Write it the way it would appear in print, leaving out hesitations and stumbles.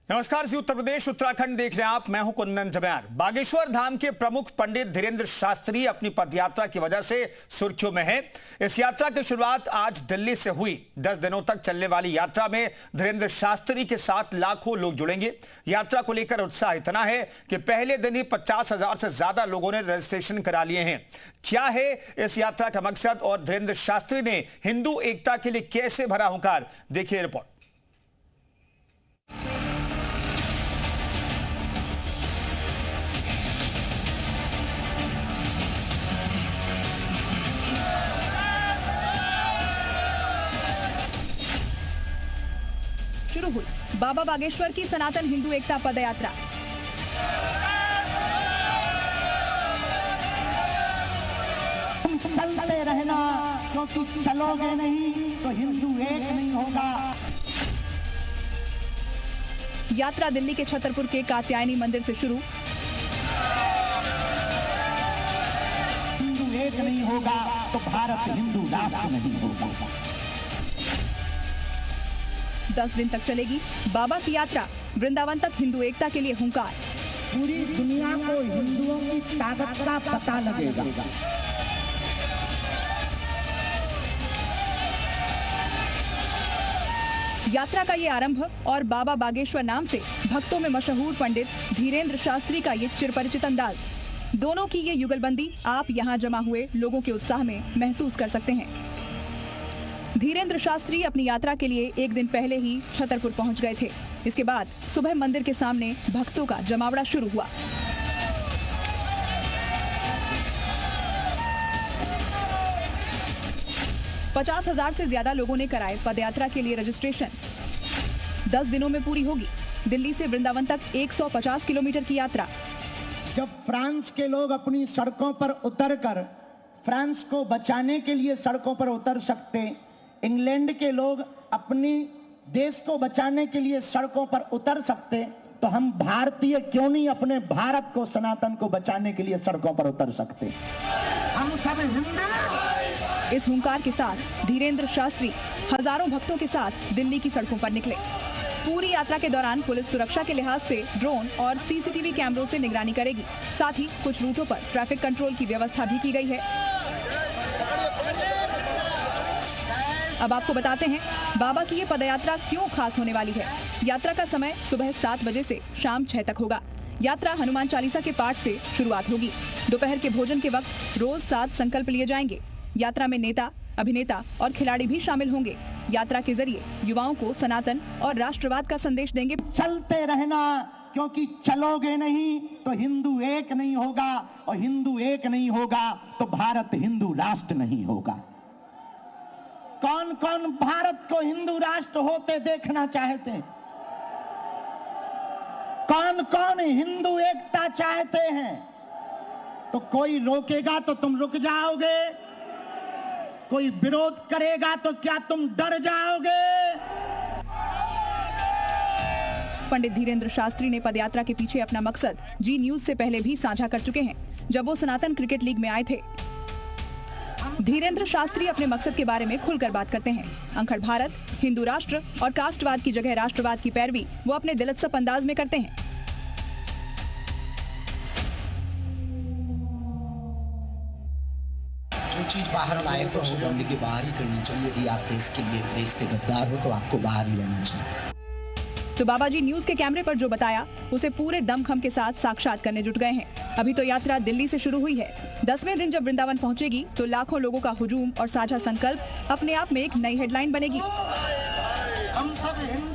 नमस्कार जी, उत्तर प्रदेश उत्तराखंड देख रहे हैं आप। मैं हूं कुंदन जमैर। बागेश्वर धाम के प्रमुख पंडित धीरेंद्र शास्त्री अपनी पदयात्रा की वजह से सुर्खियों में हैं। इस यात्रा की शुरुआत आज दिल्ली से हुई। 10 दिनों तक चलने वाली यात्रा में धीरेंद्र शास्त्री के साथ लाखों लोग जुड़ेंगे। यात्रा को लेकर उत्साह इतना है कि पहले दिन ही 50,000 से ज्यादा लोगों ने रजिस्ट्रेशन करा लिए हैं। क्या है इस यात्रा का मकसद और धीरेंद्र शास्त्री ने हिंदू एकता के लिए कैसे भरा हुंकार, देखिए रिपोर्ट। शुरू हुई बाबा बागेश्वर की सनातन हिंदू एकता पदयात्रा। चलते रहना, क्योंकि चलोगे नहीं तो हिंदू एक नहीं होगा। यात्रा दिल्ली के छतरपुर के कात्यायनी मंदिर से शुरू। हिंदू एक नहीं होगा तो भारत हिंदू राष्ट्र नहीं होगा। 10 दिन तक चलेगी बाबा की यात्रा। वृंदावन तक हिंदू एकता के लिए हुंकार। पूरी दुनिया को हिंदुओं की ताकत का पता लगेगा। यात्रा का ये आरंभ और बाबा बागेश्वर नाम से भक्तों में मशहूर पंडित धीरेंद्र शास्त्री का ये चिरपरिचित अंदाज, दोनों की ये युगलबंदी आप यहाँ जमा हुए लोगों के उत्साह में महसूस कर सकते हैं। धीरेंद्र शास्त्री अपनी यात्रा के लिए एक दिन पहले ही छतरपुर पहुंच गए थे। इसके बाद सुबह मंदिर के सामने भक्तों का जमावड़ा शुरू हुआ। पचास 50,000 से ज्यादा लोगों ने कराए पदयात्रा के लिए रजिस्ट्रेशन। 10 दिनों में पूरी होगी दिल्ली से वृंदावन तक 150 किलोमीटर की यात्रा। जब फ्रांस के लोग अपनी सड़कों पर उतरकर फ्रांस को बचाने के लिए सड़कों पर उतर सकते, इंग्लैंड के लोग अपनी देश को बचाने के लिए सड़कों पर उतर सकते, तो हम भारतीय क्यों नहीं अपने भारत को, सनातन को बचाने के लिए सड़कों पर उतर सकते। हम सब हिंदू। इस हुंकार के साथ धीरेंद्र शास्त्री हजारों भक्तों के साथ दिल्ली की सड़कों पर निकले। पूरी यात्रा के दौरान पुलिस सुरक्षा के लिहाज से ड्रोन और सीसीटीवी कैमरों से निगरानी करेगी। साथ ही कुछ रूटों पर ट्रैफिक कंट्रोल की व्यवस्था भी की गई है। अब आपको बताते हैं बाबा की ये पदयात्रा क्यों खास होने वाली है। यात्रा का समय सुबह 7 बजे से शाम 6 तक होगा। यात्रा हनुमान चालीसा के पाठ से शुरुआत होगी। दोपहर के भोजन के वक्त रोज 7 संकल्प लिए जाएंगे। यात्रा में नेता, अभिनेता और खिलाड़ी भी शामिल होंगे। यात्रा के जरिए युवाओं को सनातन और राष्ट्रवाद का संदेश देंगे। चलते रहना, क्योंकि चलोगे नहीं तो हिंदू एक नहीं होगा, और हिंदू एक नहीं होगा तो भारत हिंदू राष्ट्र नहीं होगा। कौन कौन भारत को हिंदू राष्ट्र होते देखना चाहते हैं? कौन कौन हिंदू एकता चाहते हैं? तो कोई रोकेगा तो तुम रुक जाओगे, कोई विरोध करेगा तो क्या तुम डर जाओगे? पंडित धीरेंद्र शास्त्री ने पदयात्रा के पीछे अपना मकसद जी न्यूज से पहले भी साझा कर चुके हैं, जब वो सनातन क्रिकेट लीग में आए थे। धीरेंद्र शास्त्री अपने मकसद के बारे में खुलकर बात करते हैं। अंखड़ भारत, हिंदू राष्ट्र और कास्टवाद की जगह राष्ट्रवाद की पैरवी वो अपने दिलचस्प अंदाज में करते हैं। जो चीज बाहर लाए तो उसे डंडी के बाहर ही करनी चाहिए। यदि आप देश के लिए, देश के गद्दार हो तो आपको बाहर ही रहना चाहिए। तो बाबा जी न्यूज के कैमरे पर जो बताया उसे पूरे दमखम के साथ साक्षात करने जुट गए हैं। अभी तो यात्रा दिल्ली से शुरू हुई है। 10वें दिन जब वृंदावन पहुंचेगी तो लाखों लोगों का हुजूम और साझा संकल्प अपने आप में एक नई हेडलाइन बनेगी। हम सब हिंदू